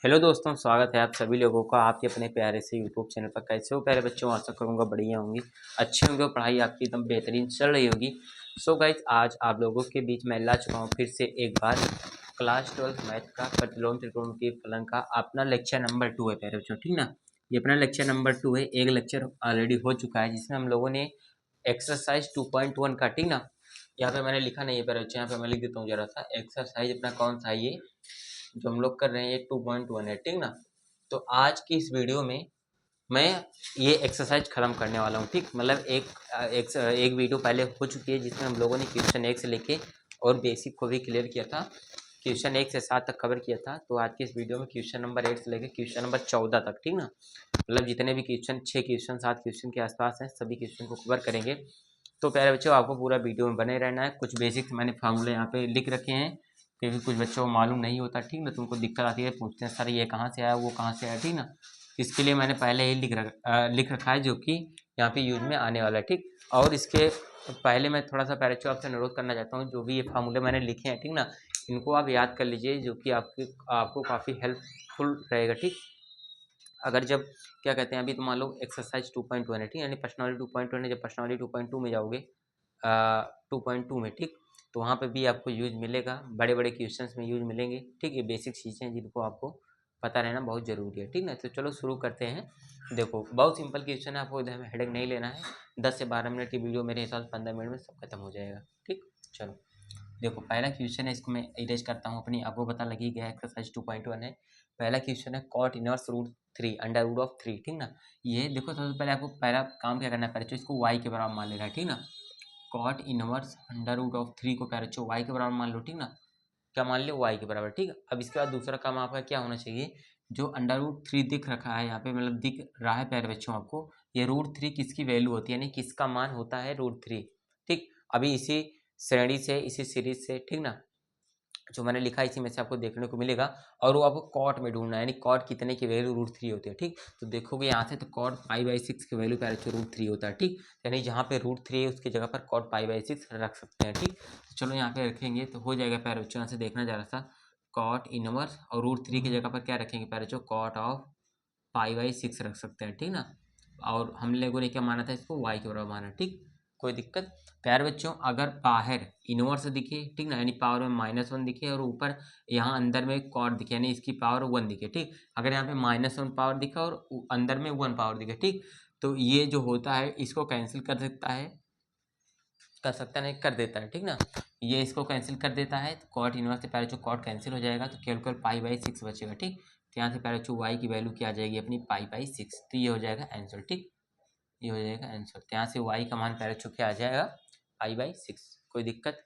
Hello दोस्तों, स्वागत है आप सभी लोगों का आपके अपने प्यारे से यूट्यूब चैनल पर। कैसे हो प्यारे बच्चों? आशा करूँगा बढ़िया होंगी, अच्छे होंगे और पढ़ाई आपकी एकदम बेहतरीन चल रही होगी। सो गाइस, आज आप लोगों के बीच में ला चुका हूँ फिर से एक बार क्लास 12 मैथ का प्रतिलोम त्रिकोणमितीय फलन का अपना लेक्चर नंबर 2 है प्यारे बच्चों, ठीक ना। ये अपना लेक्चर नंबर 2 है। एक लेक्चर ऑलरेडी हो चुका है जिसमें हम लोगों ने एक्सरसाइज 2.1 का, ठीक ना। यहाँ पे मैंने लिखा नहीं है प्यारे बच्चों, यहाँ पे मैं लिख देता हूँ जरा सा। एक्सरसाइज अपना कौन सा है ये जो हम लोग कर रहे हैं, ये 2.1 है, ठीक ना। तो आज की इस वीडियो में मैं ये एक्सरसाइज खत्म करने वाला हूँ, ठीक। मतलब एक वीडियो पहले हो चुकी है जिसमें हम लोगों ने क्वेश्चन 1 से लेके और बेसिक को भी क्लियर किया था। क्वेश्चन 1 से 7 तक कवर किया था। तो आज की इस वीडियो में क्वेश्चन नंबर 8 से लेके क्वेश्चन नंबर 14 तक, ठीक ना। मतलब जितने भी क्वेश्चन 6 क्वेश्चन 7 क्वेश्चन के आसपास हैं, सभी क्वेश्चन को कवर करेंगे। तो प्यारे बच्चों, आपको पूरा वीडियो में बने रहना है। कुछ बेसिक मैंने फार्मूले यहाँ पे लिख रखे हैं क्योंकि कुछ बच्चों को मालूम नहीं होता, ठीक ना। तुमको दिक्कत आती है, पूछते हैं सर ये कहाँ से आया, वो कहाँ से आया, ठीक ना। इसके लिए मैंने पहले ही लिख रखा है जो कि यहाँ पे यूज में आने वाला है, ठीक। और इसके पहले मैं थोड़ा सा प्यारे बच्चों आपसे अनुरोध करना चाहता हूँ, जो भी ये फार्मूले मैंने लिखे हैं, ठीक ना, इनको आप याद कर लीजिए, जो कि आपको काफ़ी हेल्पफुल रहेगा, ठीक। अगर जब क्या कहते हैं, अभी तो मान लो एक्सरसाइज 2.1 है, ठीक, यानी प्रश्नावली 2.1 है। जब प्रश्नावली 2.2 में जाओगे 2.2 में, ठीक, तो वहाँ पे भी आपको यूज मिलेगा, बड़े बड़े क्वेश्चंस में यूज मिलेंगे, ठीक। ये बेसिक चीज़ें हैं जिनको आपको पता रहना बहुत ज़रूरी है, ठीक ना। तो चलो शुरू करते हैं। देखो, बहुत सिंपल क्वेश्चन है, आपको इधर में हेडेक नहीं लेना है। 10 से 12 मिनट की वीडियो मेरे हिसाब से 15 मिनट में सब खत्म हो जाएगा, ठीक। चलो देखो, पहला क्वेश्चन है, इसको मैं इरेज करता हूँ अपनी, आपको पता लगी गया एक्सरसाइज 2.1 है। पहला क्वेश्चन है cot inverse root 3 under root of 3, ठीक ना। ये देखो, सबसे पहले आपको पहला काम क्या करना है, पहले इसको y के बराबर मान लेना है, ठीक ना। Cot inverse under root of 3 को पहले y के बराबर मान लो, ठीक ना। क्या मान लो? y के बराबर, ठीक है। अब इसके बाद दूसरा काम आपका क्या होना चाहिए, जो अंडर रूट 3 दिख रखा है यहाँ पे, मतलब दिख रहा है प्यारे बच्चों आपको, ये रूट 3 किसकी वैल्यू होती है, यानी किसका मान होता है, रूट 3, ठीक। अभी इसी श्रेणी से, इसी सीरीज से, ठीक ना, जो मैंने लिखा है इसी में से आपको देखने को मिलेगा। और वो आपको कॉट में ढूंढना है, यानी कॉट कितने की वैल्यू रूट 3 होती है, ठीक। तो देखोगे यहाँ से, तो कॉट पाई/6 की वैल्यू प्यारे बच्चों रूट 3 होता है, ठीक। यानी जहाँ पे रूट 3 है उसकी जगह पर कॉट पाई/6 रख सकते हैं, ठीक। तो चलो यहाँ पे रखेंगे तो हो जाएगा प्यारे बच्चों। यहाँ से देखना जा रहा था, कॉट इनवर्स और रूट 3 की जगह पर क्या रखेंगे प्यारे बच्चों, कॉट ऑफ पाई/6 रख सकते हैं, ठीक ना। और हम लोगों ने क्या माना था, इसको y के बराबर माना, ठीक। कोई दिक्कत? प्यारे बच्चों, अगर बाहर इनवर्स दिखे, ठीक ना, यानी पावर में -1 दिखे और ऊपर यहाँ अंदर में कॉट दिखे, यानी इसकी पावर 1 दिखे, ठीक। अगर यहाँ पे -1 पावर दिखा और अंदर में 1 पावर दिखे, ठीक, तो ये जो होता है इसको कैंसिल कर सकता है, कर सकता नहीं, कर देता है, ठीक ना। ये इसको कैंसिल कर देता है, तो कॉट इनवर्स से पहले जो कॉट कैंसिल हो जाएगा, तो केवल पाई/6 बचेगा, ठीक। तो यहाँ से पहले जो y की वैल्यू क्या आ जाएगी अपनी, पाई/6। तो ये हो जाएगा आंसर, ठीक। ये हो जाएगा आंसर। तो यहाँ से y का मान पहले जो क्या आ जाएगा, पाई/6। कोई दिक्कत?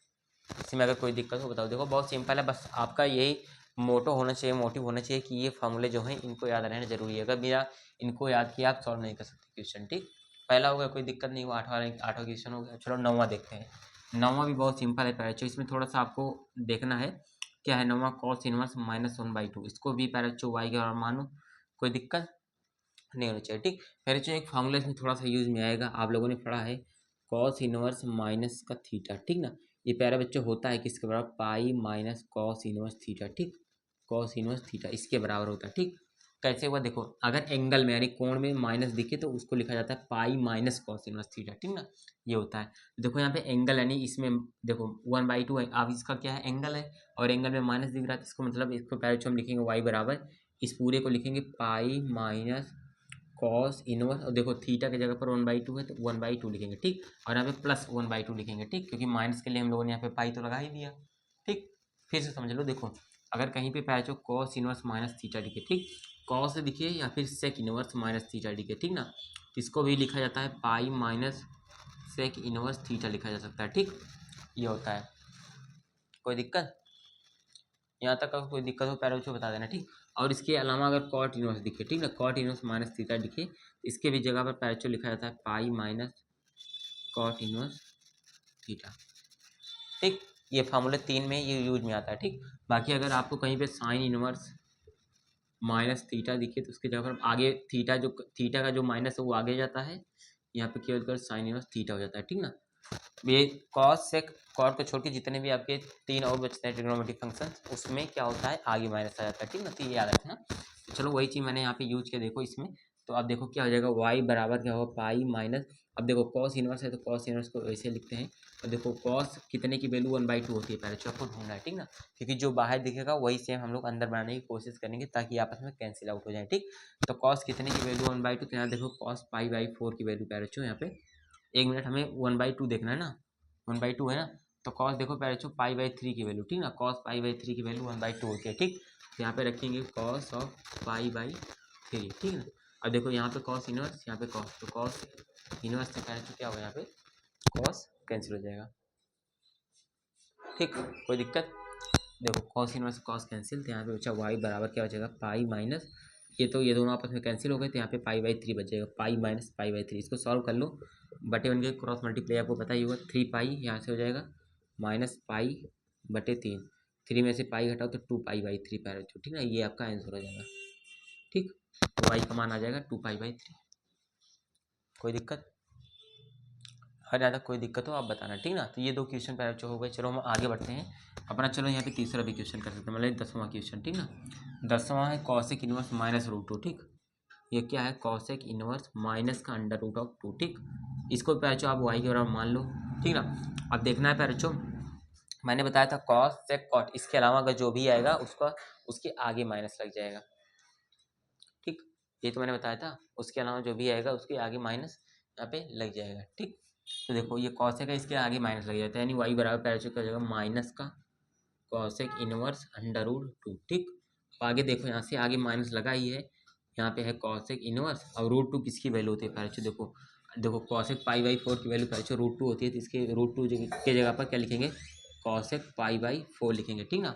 इसमें अगर कोई दिक्कत हो बताओ। देखो, बहुत सिंपल है, बस आपका यही मोटो होना चाहिए, मोटिव होना चाहिए कि ये फार्मूले जो हैं इनको याद रहना जरूरी है। अगर बिना इनको याद किया आप सॉल्व नहीं कर सकते क्वेश्चन, ठीक। पहला हो गया, कोई दिक्कत नहीं हुआ, आठवां क्वेश्चन हो गया। चलो नौवां देखते हैं। नौवां भी बहुत सिंपल है पैराचो, इसमें थोड़ा सा आपको देखना है क्या है। नौवां कॉस इनवर्स -1/2, इसको भी पैराचो y के बराबर मानो, कोई दिक्कत नहीं होनी चाहिए, ठीक। पैराचो एक फार्मूला इसमें थोड़ा सा यूज में आएगा, आप लोगों ने पढ़ा है, कॉस इनवर्स माइनस का थीटा, ठीक ना। ये प्यारा बच्चों होता है किसके बराबर, pi minus cos inverse theta, ठीक। कॉस इनवर्स थीटा इसके बराबर होता है, ठीक। कैसे हुआ देखो, अगर एंगल में यानी कोण में माइनस दिखे तो उसको लिखा जाता है pi minus cos inverse theta, ठीक ना। ये होता है। देखो यहाँ पे एंगल यानी इसमें देखो 1/2 है, अब इसका क्या है, एंगल है, और एंगल में माइनस दिख रहा है, इसको मतलब इसको पहले हम लिखेंगे y बराबर, इस पूरे को लिखेंगे पाई माइनस कॉस इनवर्स, और देखो थीटा की जगह पर 1/2 है तो 1/2 लिखेंगे, ठीक। और यहाँ पे प्लस 1/2 लिखेंगे, ठीक, क्योंकि माइनस के लिए हम लोगों ने यहाँ पे पाई तो लगा ही दिया, ठीक। फिर से समझ लो, देखो अगर कहीं पे पैचो कॉस इनवर्स माइनस थीटा दिखे, ठीक, कॉस दिखे या फिर सेक इनवर्स माइनस थीटा दिखे, ठीक ना, इसको भी लिखा जाता है pi minus sec inverse theta लिखा जा सकता है, ठीक। ये होता है। कोई दिक्कत? यहाँ तक अगर कोई दिक्कत हो पैरामीटर बता देना, ठीक। और इसके अलावा अगर कॉट इनवर्स दिखे, ठीक ना, कॉट इनवर्स माइनस थीटा दिखे, इसके भी जगह पर पैरामीटर लिखा जाता है pi minus cot inverse theta, ठीक। ये फार्मूले 3 में ये यूज में आता है, ठीक। बाकी अगर आपको कहीं पे साइन इनवर्स माइनस थीटा दिखे तो उसके जगह पर आगे थीटा का जो माइनस है वो आगे जाता है, यहाँ पे केवल कर साइन इनवर्स थीटा हो जाता है, ठीक ना। ये कॉस सेक कॉट को छोड़ के जितने भी आपके 3 और बचते हैं ट्रिग्नोमेट्रिक फंक्शन, उसमें क्या होता है आगे माइनस आ जाता है, ठीक ना। तो ये याद रखना। तो चलो वही चीज़ मैंने यहाँ पे यूज किया, देखो इसमें। तो अब देखो क्या हो जाएगा, y बराबर क्या होगा पाई माइनस, अब देखो कॉस इनवर्स है तो कॉस इनवर्स को ऐसे लिखते हैं। और देखो कॉस कितने की वैल्यू 1/2 होती है, पहले जो आपको ढूंढना है, ठीक ना। क्योंकि जो बाहर दिखेगा वही सेम हम लोग अंदर बनाने की कोशिश करेंगे ताकि आपस में कैंसिल आउट हो जाए, ठीक। तो कॉस कितने की वैल्यू 1/2, तो यहाँ देखो कॉस पाई/4 की वैल्यू पहले यहाँ पे 1 मिनट हमें 1/2 देखना है ना, 1/2 है ना। तो कॉस देखो पहले पाई/3 की वैल्यू, ठीक ना, कॉस पाई/3 की वैल्यू 1/2 होती है, ठीक। तो यहाँ पे रखेंगे कॉस ऑफ पाई/3, ठीक है। अब देखो यहाँ पे कॉस इनवर्स, यहाँ पे कॉस, तो कॉस इनवर्स से पहले क्या होगा, यहाँ पे कॉस कैंसिल हो जाएगा, ठीक। कोई दिक्कत, देखो कॉस इनवर्स कॉस कैंसिल, तो यहाँ पे बचा y बराबर क्या हो जाएगा पाई माइनस, ये तो ये दोनों आपस में कैंसिल हो गए, तो यहाँ पे पाई/3 बच जाएगा, पाई माइनस पाई/3। इसको सॉल्व कर लो, बटे बन के क्रॉस मल्टीप्लाई आपको पता ही होगा, 3 पाई यहाँ से हो जाएगा माइनस पाई/3, 3 में से पाई घटाओ तो 2 पाई/3 पैर, ठीक ना। ये आपका आंसर हो जाएगा, ठीक। तो y का मान आ जाएगा 2 पाई/3। कोई दिक्कत, हर ज़्यादा कोई दिक्कत हो आप बताना, ठीक ना। तो ये 2 क्वेश्चन पैर हो गए। चलो हम आगे बढ़ते हैं अपना। चलो यहाँ पे तीसरा भी क्वेश्चन कर सकते हैं, मतलब 10वां क्वेश्चन, ठीक ना। 10वां है कॉसेक इनवर्स माइनस रूट 2, ठीक। ये क्या है, कॉसेक इनवर्स माइनस का √2, ठीक। इसको पैरचो आप y के बराबर मान लो, ठीक ना। अब देखना है पैरचो, मैंने बताया था कॉस सेक कॉट, इसके अलावा अगर जो भी आएगा उसका उसके आगे माइनस लग जाएगा, ठीक। ये तो मैंने बताया था, उसके अलावा जो भी आएगा उसके आगे माइनस यहाँ पे लग जाएगा, ठीक। तो देखो ये कॉसेक है, इसके आगे माइनस लग जाता है, यानी y बराबर पैरचो क्या हो जाएगा माइनस का कॉसेक इनवर्स √2, ठीक। अब आगे देखो, यहाँ से आगे माइनस लगा ही है, यहाँ पे है कॉसेक इनवर्स, और √2 किसकी वैल्यू होती है पैरचो, देखो देखो कॉसेक पाई/4 की वैल्यू पैरचो √2 होती है, तो इसके √2 के जगह पर क्या लिखेंगे, कॉसेक पाई/4 लिखेंगे, ठीक ना।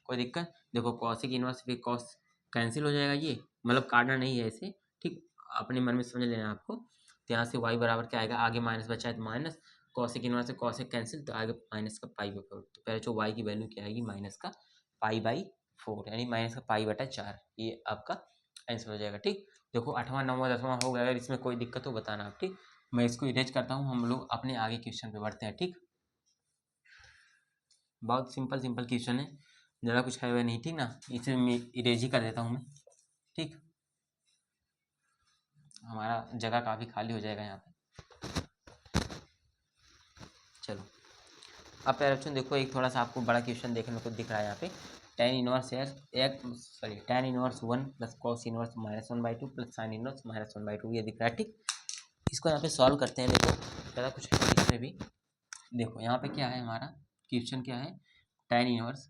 कोई दिक्कत, देखो कॉसेक इनवर्स फिर कॉस कैंसिल हो जाएगा, ये मतलब काटना नहीं है ऐसे, ठीक। अपने मन में समझ लेना आपको। तो यहाँ से y बराबर क्या आएगा, आगे माइनस बचा है तो माइनस, कॉसेक इनवर्स से कॉसेक कैंसिल, तो आगे माइनस का पाई/4, तो पहले जो y की वैल्यू क्या आएगी माइनस का पाई/4, यानी माइनस का पाई/4, ये आपका आंसर हो जाएगा, ठीक। देखो 8वां 9वां 10वां हो गया, अगर इसमें कोई दिक्कत हो बताना आप, ठीक। मैं इसको इरेज करता हूँ, हम लोग अपने आगे क्वेश्चन पे बढ़ते हैं, ठीक। बहुत सिंपल सिंपल क्वेश्चन है, ज़्यादा कुछ है वह नहीं, ठीक ना। इसे मैं इरेज ही कर देता हूँ मैं, ठीक। हमारा जगह काफ़ी खाली हो जाएगा यहाँ पे। चलो अब पहले ऑप्शन देखो, एक थोड़ा सा आपको बड़ा क्वेश्चन देखने को दिख रहा है यहाँ पे, tan inverse tan inverse 1 plus cos inverse -1/2 plus sine inverse -1/2, ये दिख रहा है, ठीक। इसको यहाँ पे सॉल्व करते हैं। देखो ज़्यादा कुछ है इसमें भी, देखो यहाँ पे क्या है, हमारा क्वेश्चन क्या है, tan इनवर्स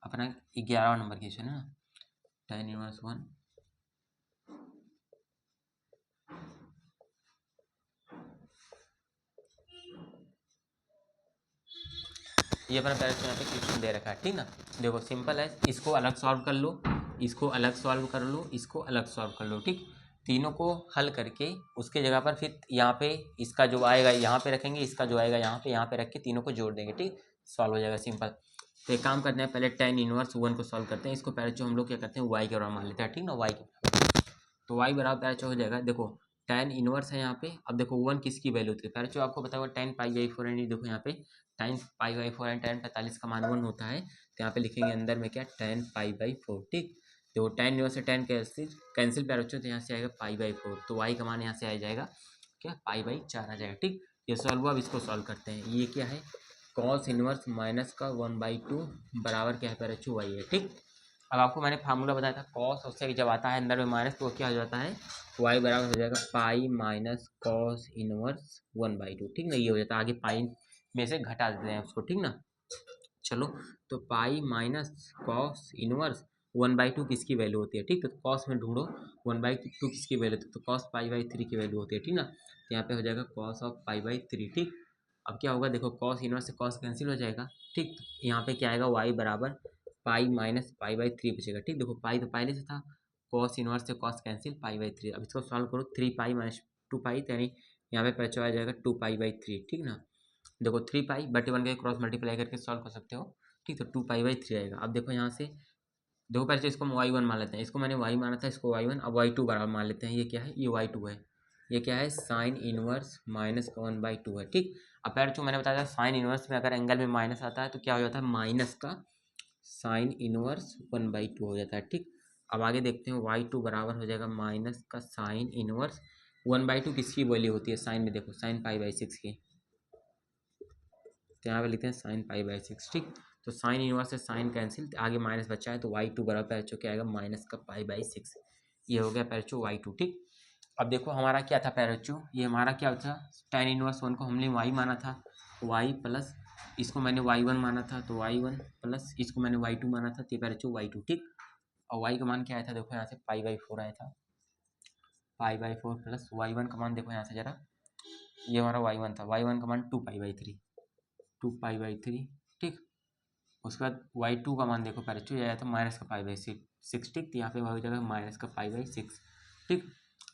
अपना 11वां नंबर क्वेश्चन है ना, tan इनवर्स 1 ये अपना पहले यहाँ पे क्वेश्चन दे रखा है, ठीक ना। देखो सिंपल है, इसको अलग सॉल्व कर लो, इसको अलग सॉल्व कर लो, इसको अलग सॉल्व कर लो, ठीक। तीनों को हल करके उसके जगह पर फिर यहाँ पे इसका जो आएगा यहाँ पे रखेंगे, इसका जो आएगा यहाँ पे रख के तीनों को जोड़ देंगे, ठीक। सॉल्व हो जाएगा सिंपल। तो एक काम करते हैं, पहले tan इनवर्स 1 को सॉल्व करते हैं। इसको पहले जो हम लोग क्या करते हैं y के बराबर मान लेते हैं, ठीक ना, y के बराबर। तो y बराबर पहले हो जाएगा, देखो tan इनवर्स है यहाँ पे। अब देखो 1 किसकी वैल्यू होती है, पहले जो आपको बताया tan पाई/4 है, देखो यहाँ पे tan पाई/4 एंड tan 45 का मान 1 होता है, तो यहाँ पे लिखेंगे अंदर में क्या tan पाई/4, ठीक। तो tan इनवर्स से tan कैंसिल पैर बच्चों, तो यहाँ से आएगा पाई/4, तो y का मान यहाँ से आ जाएगा क्या पाई/4 आ जाएगा, ठीक। ये सॉल्व हुआ। अब इसको सॉल्व करते हैं, ये क्या है कॉस इनवर्स माइनस का 1/2 बराबर क्या है पैर बच्चों y है, ठीक। अब आपको मैंने फार्मूला बताया था कॉस, उससे जब आता है अंदर में माइनस तो क्या हो जाता है, y बराबर हो जाएगा पाई माइनस कॉस इनवर्स 1/2, ठीक ना। ये हो जाता है, आगे पाई में से घटा देते हैं उसको, ठीक ना। चलो तो पाई माइनस कॉस इनवर्स 1/2 किसकी वैल्यू होती है, ठीक। तो कॉस में ढूंढो 1/2 किसकी वैल्यू होती है, तो कॉस पाई/3 की वैल्यू होती है, ठीक ना। तो यहाँ पे हो जाएगा कॉस ऑफ पाई/3, ठीक। अब क्या होगा, देखो कॉस इनवर्स से कॉस कैंसिल हो जाएगा, ठीक। तो यहाँ पे क्या आएगा y बराबर पाई माइनस पाई/3 बचेगा, ठीक। देखो पाई तो पहले से था, कॉस इनवर्स से कॉस कैंसिल पाई/3। अब इसको सॉल्व करो, 3 पाई माइनस 2 पाई, यानी यहाँ पे पैचो आ जाएगा 2 पाई/3, ठीक ना। देखो 3 पाई बटे 1 के क्रॉस मल्टीप्लाई करके सॉल्व कर सकते हो, ठीक। तो 2 पाई/3 आएगा। अब देखो यहाँ से देखो पहले इसको हम y1 मान लेते हैं, इसको मैंने y माना था, इसको y1, अब y2 बराबर मान लेते हैं, ये क्या है, ये y2 है, ये क्या है, साइन इनवर्स माइनस का 1/2 है। ठीक, अब प्यारे बच्चों मैंने बताया साइन इनवर्स में अगर एंगल में माइनस आता है तो क्या हो जाता है, माइनस का साइन इनवर्स 1/2 हो जाता है। ठीक, अब आगे देखते हैं y2 बराबर हो जाएगा माइनस का साइन इनवर्स 1/2 किसकी वैल्यू होती है साइन में, देखो साइन पाई/6 की, तो यहाँ पे लिखते हैं साइन पाई/6। ठीक, तो साइन इनवर्स से साइन कैंसिल, आगे माइनस बचा है तो y2 बराबर पैरचो क्या आएगा, माइनस का पाई/6। ये हो गया पैरचो y2। ठीक, अब देखो हमारा क्या था पैरचो, ये हमारा क्या था, tan इनवर्स 1 को हमने y माना था, y प्लस इसको मैंने y1 माना था तो y1 प्लस इसको मैंने y2 माना था, तो पैरचो y2। ठीक, और y का मान क्या आया था, देखो यहाँ से पाई/4 आया था, पाई/4 प्लस y1 का मान देखो यहाँ से जरा, ये हमारा y1 था, y1 का मान 2 पाई/3, 2 पाई/3। ठीक, उसके बाद y2 का मान देखो पहले ये आया था माइनस का पाई/6। ठीक, तो यहाँ पे हो जाएगा माइनस का पाई/6। ठीक,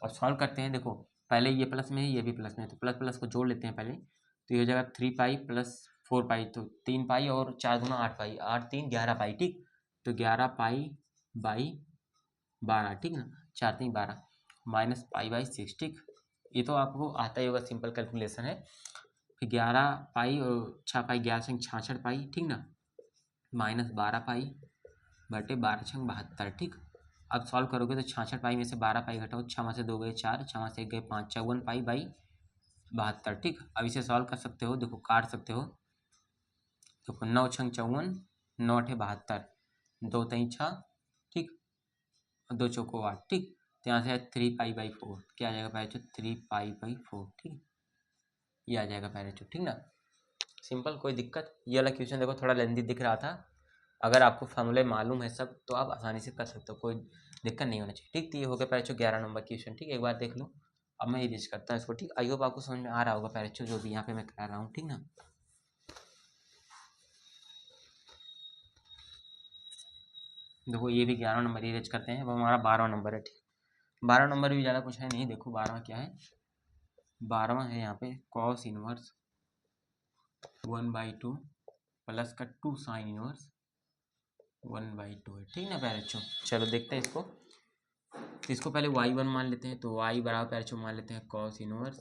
और सॉल्व करते हैं, देखो पहले ये प्लस में है ये भी प्लस में है, तो प्लस प्लस को जोड़ लेते हैं पहले, तो ये हो जाएगा 3 पाई प्लस 4 पाई, तो 3 पाई और 4×2 = 8 पाई, 8×3 = 11 पाई। ठीक, तो 11 पाई/12। ठीक ना, 4×3 = 12 माइनस पाई/6। ठीक, ये तो आपको आता ही होगा, सिंपल कैलकुलेशन है। फिर 11 पाई और 6 पाई, 11×6 = 66 पाई। ठीक ना, माइनस 12 पाई/12 ठीक, अब सॉल्व करोगे तो 66 पाई में से 12 पाई घटाओ, 6 में से 2 गए 4, 6 में से 1 गए 5, 54 पाई/72। ठीक, अब इसे सॉल्व कर सकते हो, देखो काट सकते हो, देखो 9×6 = 54, 9×8 = 72, 2×3 = 6। ठीक, 2×4 = 8। ठीक, तो यहाँ से 3 पाई/4 क्या आ जाएगा पैरेचो, 3 पाई/4। ठीक, ये आ जाएगा पैरेचो। ठीक ना, सिंपल, कोई दिक्कत। ये वाला क्वेश्चन देखो थोड़ा लेंदी दिख रहा था, अगर आपको फॉर्मूले मालूम है सब तो आप आसानी से कर सकते हो, कोई दिक्कत नहीं होना चाहिए। ठीक, तो ये हो गया पैरेचो 11 नंबर क्वेश्चन। ठीक, एक बार देख लो, अब मैं इरेज करता हूँ इसको। ठीक, आई होप आपको समझ में आ रहा होगा पैरेचो जो भी यहाँ पे मैं करा रहा हूँ। ठीक ना, देखो ये भी 11 नंबर इरेज करते हैं, अब हमारा 12वां नंबर है। ठीक, 12 नंबर भी ज़्यादा कुछ है नहीं, देखो 12वां क्या है, 12वां है यहाँ पे कॉस इनवर्स 1/2 प्लस का 2 साइन इनवर्स 1/2 है। ठीक ना पैरेचो, चलो देखते हैं इसको, तो इसको पहले y1 मान लेते हैं, तो y बराबर पैरेचो मान लेते हैं कॉस इनवर्स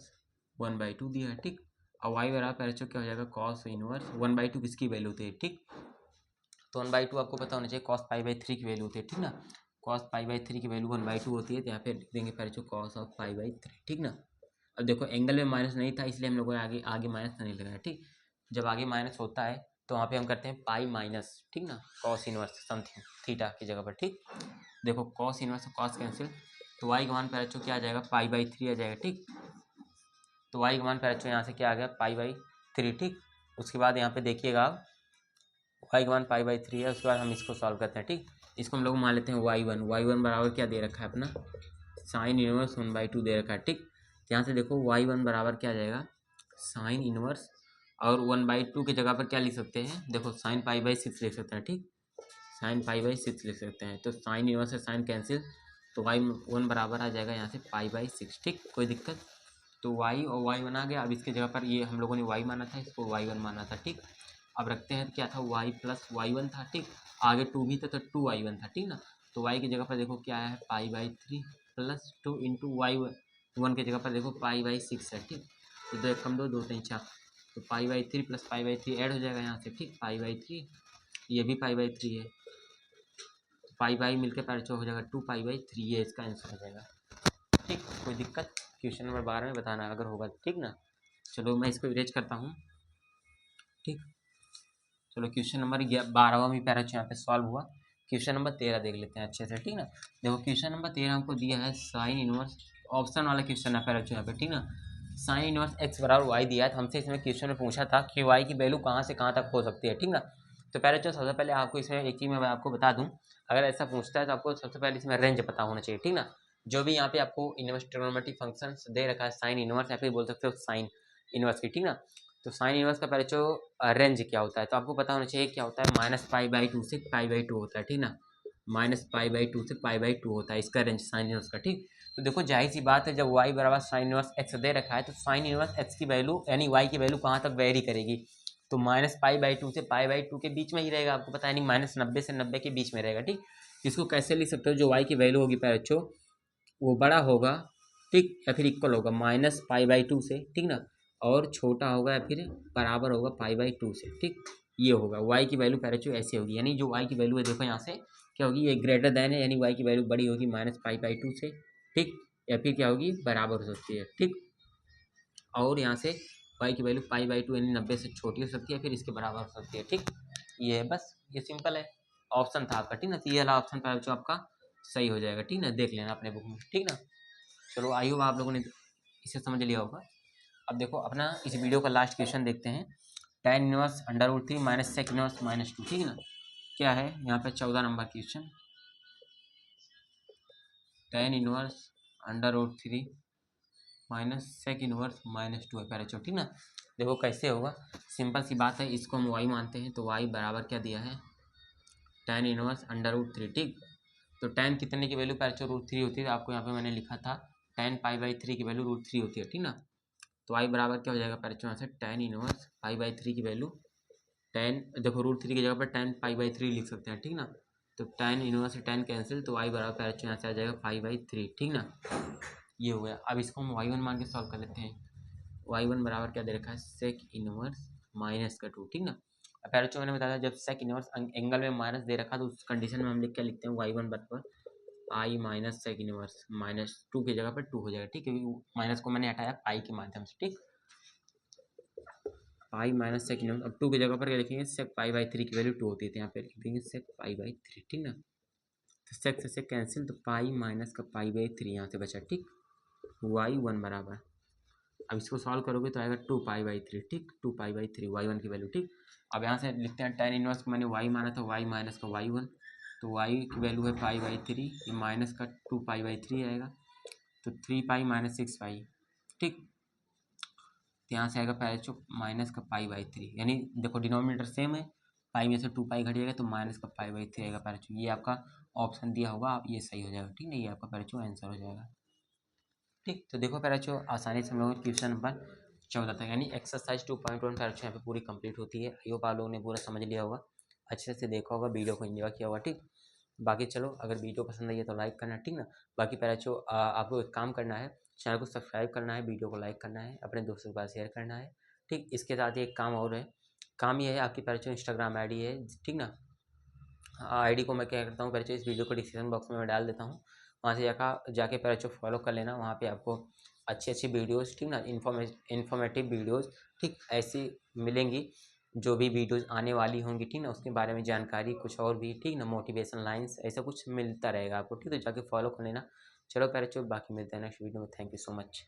1/2 दिया है। ठीक, और y बराबर पैरेचो क्या हो जाएगा, कॉस इनवर्स 1/2 किसकी वैल्यू होती है। ठीक, तो 1/2 आपको पता होना चाहिए कॉस पाई/3 की वैल्यू होती है। ठीक ना, कॉस पाई/3 की वैल्यू 1/2 होती है, तो यहाँ पे लिख देंगे पैरेचो कॉस ऑफ पाई/3। ठीक ना, अब देखो एंगल में माइनस नहीं था इसलिए हम लोगों ने आगे आगे माइनस नहीं लगाया। ठीक, जब आगे माइनस होता है तो वहाँ पे हम करते हैं पाई माइनस। ठीक ना, कॉस इनवर्स समथिंग थीटा की जगह पर। ठीक, देखो कॉस इनवर्स कॉस कैंसिल, तो वाई का मान पे रखो क्या आ जाएगा, पाई/3 आ जाएगा। ठीक, तो वाई का मान पे रखो यहाँ से क्या आ गया, पाई/3। ठीक, उसके बाद यहाँ पे देखिएगा आप वाई का मान पाई/3 है, उसके बाद हम इसको सॉल्व करते हैं। ठीक, इसको हम लोग मान लेते हैं y1 बराबर क्या दे रखा है अपना, साइन इनवर्स 1/2 दे रखा है। ठीक, यहाँ से देखो y1 बराबर क्या आ जाएगा, साइन इनवर्स, और 1/2 की जगह पर क्या लिख सकते हैं, देखो साइन पाई/6 लिख सकते हैं। ठीक, साइन पाई/6 लिख सकते हैं, तो साइन इनवर्स से साइन कैंसिल, तो y1 बराबर आ जाएगा यहाँ से पाई/6। ठीक, कोई दिक्कत, तो y और y1 आ गया। अब इसकी जगह पर ये हम लोगों ने y माना था, इसको y1 माना था। ठीक, अब रखते हैं क्या था, y प्लस y1 था। ठीक, आगे 2 भी था तो 2y1 था। ठीक ना, तो y की जगह पर देखो क्या है, पाई/3 प्लस 2 इंटू y1 की जगह पर देखो पाई/6 है। ठीक, तो 2 1 2 2 3 4, तो पाई/3 प्लस पाई/3 ऐड हो जाएगा यहाँ से। ठीक, पाई/3, ये भी पाई/3 है, पाई मिलकर पैरेचो हो जाएगा 2 पाई/3, ये इसका आंसर हो जाएगा। ठीक, कोई दिक्कत, क्वेश्चन नंबर 12 में बताना अगर होगा। ठीक ना, चलो मैं इसको इरेज करता हूँ। ठीक, चलो क्वेश्चन नंबर 12वां भी पैरेचो यहाँ पे सॉल्व हुआ। क्वेश्चन नंबर 13 देख लेते हैं अच्छे से। ठीक ना, देखो क्वेश्चन नंबर 13 हमको दिया है साइन इनवर्स, ऑप्शन वाला क्वेश्चन है पैरेचो यहाँ पे। ठीक ना, साइन इनवर्स x बराबर y दिया है, तो हमसे इसमें क्वेश्चन में पूछा था कि y की वैल्यू कहाँ से कहाँ तक हो सकती है। ठीक ना, तो पैरेचो सबसे पहले आपको इसमें एक चीज़ मैं आपको बता दूँ, अगर ऐसा पूछता है तो आपको सबसे पहले इसमें रेंज पता होना चाहिए। ठीक ना, जो भी यहाँ पे आपको इनवर्स ट्रिग्नोमेट्रिक फंक्शन दे रखा है, साइन इनवर्स या फिर बोल सकते हो साइन इनवर्स की। ठीक ना, तो साइन इनवर्स का पहले जो रेंज क्या होता है तो आपको पता होना चाहिए क्या होता है, -π/2 से π/2 होता है। ठीक ना, -π/2 से π/2 होता है इसका रेंज साइन इनवर्स का। ठीक, तो देखो जाहिर सी बात है, जब y बराबर साइन इनवर्स x दे रखा है तो साइन इनवर्स x की वैल्यू यानी y की वैल्यू कहाँ तक वेरी करेगी, तो -π/2 से π/2 के बीच में ही रहेगा, आपको पता है नहीं, -90 से 90 के बीच में रहेगा। ठीक, इसको कैसे लिख सकते हो, जो y की वैल्यू होगी पैरेचो वो बड़ा होगा ठीक, या फिर इक्वल होगा -π/2 से, ठीक ना, और छोटा होगा या फिर बराबर होगा π/2 से, ठीक। ये होगा y की वैल्यू पैरेचो ऐसे होगी, यानी जो y की वैल्यू है देखो यहाँ से क्या होगी, ये ग्रेटर देन है यानी y की वैल्यू बड़ी होगी -π/2 से, ठीक, या फिर क्या होगी बराबर हो सकती है, ठीक। और यहाँ से y की वैल्यू π/2 यानी 90 से छोटी हो सकती है, फिर इसके बराबर हो सकती है, ठीक। ये है बस, ये सिंपल है। ऑप्शन था आपका, ठीक ना, तो ये वाला ऑप्शन जो आपका सही हो जाएगा, ठीक ना, देख लेना अपने बुक में, ठीक ना। चलो आई होप आप लोगों ने इसे समझ लिया होगा। अब देखो अपना इस वीडियो का लास्ट क्वेश्चन देखते हैं। tan inverse √3 minus sec inverse -2, ठीक है ना। क्या है यहाँ पे 14 number question, tan inverse √3 minus sec inverse -2 है पैरेचो, ठीक ना। देखो कैसे होगा, सिंपल सी बात है, इसको हम y मानते हैं तो y बराबर क्या दिया है tan इनवर्स √3, ठीक। तो tan कितने की वैल्यू पैरेचो √3 होती है, आपको यहाँ पे मैंने लिखा था tan π/3 की वैल्यू √3 होती है, ठीक ना। तो y बराबर क्या हो जाएगा पैरेचो यहाँ से tan इनवर्स π/3 की वैल्यू, tan देखो √3 की जगह पर tan π/3 लिख सकते हैं, ठीक ना। तो tan इनवर्स से tan कैंसिल, तो y बराबर पैरेचो यहाँ से आ जाएगा π/3, ठीक ना। ये हो गया। अब इसको हम y1 मान के सॉल्व कर लेते हैं। y1 बराबर क्या दे रखा है सेक इनवर्स -2, ठीक ना। पैरेचो मैंने बताया जब सेक इनवर्स एंगल में माइनस दे रखा तो उस कंडीशन में हम लिख क्या लिखते हैं y1 बराबर पाई माइनस सेक इनवर्स -2 की जगह पर 2 हो जाएगा, ठीक है, क्योंकि माइनस को मैंने हटाया पाई के माध्यम से, ठीक। पाई माइनस सेक इनवर्स, अब 2 की जगह पर क्या लिखेंगे सेक π/3 की वैल्यू 2 होती है, तो यहाँ पे लिख देंगे सेक π/3, ठीक ना। तो सेक से सेक कैंसिल, तो पाई माइनस का π/3 यहाँ से बचा, ठीक। y1 बराबर, अब इसको सॉल्व करोगे तो आएगा 2π/3, ठीक, 2π/3 y1 की वैल्यू, ठीक। अब यहाँ से लिखते हैं tan इनवर्स को मैंने y माना था, y माइनस का y1, तो y की वैल्यू है π/3, ये माइनस का 2π/3 आएगा, तो 3π माइनस 6π, ठीक। तो यहाँ से आएगा पैरेचो माइनस का π/3, यानी देखो डिनोमिनेटर सेम है, पाई में से 2π घट जाएगा तो माइनस का π/3 आएगा पैरेचो। ये आपका ऑप्शन दिया होगा, आप ये सही हो जाएगा, ठीक है, ये आपका पैरेचो आंसर हो जाएगा, ठीक। तो देखो पैरेचो आसानी से हम लोगों क्वेश्चन नंबर 14 तक यानी एक्सरसाइज 2.1 पैरेचो यहाँ पे पूरी कंप्लीट होती है। आई होप आप लोगों ने पूरा समझ लिया होगा, अच्छे से देखा होगा, वीडियो को एंजॉय किया होगा, ठीक। बाकी चलो अगर वीडियो पसंद आई है तो लाइक करना, ठीक ना। बाकी पैरेचो आपको एक काम करना है, चैनल को सब्सक्राइब करना है, वीडियो को लाइक करना है, अपने दोस्तों के पास शेयर करना है, ठीक। इसके साथ ही एक काम और है, काम ये है आपकी पैरेचो इंस्टाग्राम ID है, ठीक ना। ID को मैं क्या करता हूँ पैरेचो इस वीडियो को डिस्क्रिप्शन बॉक्स में मैं डाल देता हूँ, वहाँ से जाके पैरेचो फॉलो कर लेना। वहाँ पे आपको अच्छी अच्छी वीडियोस, ठीक ना, इन्फॉर्मेटिव वीडियोस, ठीक, ऐसी मिलेंगी जो भी वीडियोस आने वाली होंगी, ठीक ना, उसके बारे में जानकारी कुछ और भी, ठीक ना, मोटिवेशन लाइंस ऐसा कुछ मिलता रहेगा आपको, ठीक है, जाके फॉलो कर लेना। चलो पैरेचो बाकी मिलते हैं नेक्स्ट वीडियो में, थैंक यू सो मच।